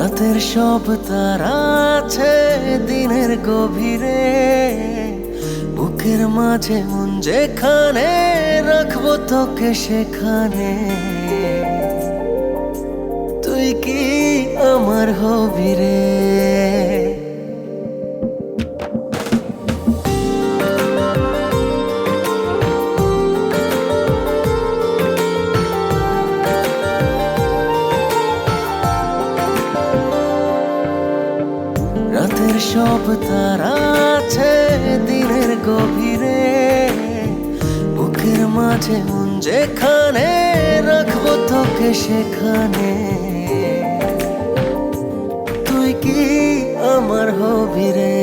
রাতের সব তারা আছে দিনের গভীরে, বুকের মাঝে মন যেখানে রাখবো তোকে সেখানে। তুই কি আমার হবি রে? রাতের সব তারা আছে দিনের গভীরে, বুকের মাঝে মন যেখানে রাখবো তোকে সেখানে। তুই কি আমার হবি রে?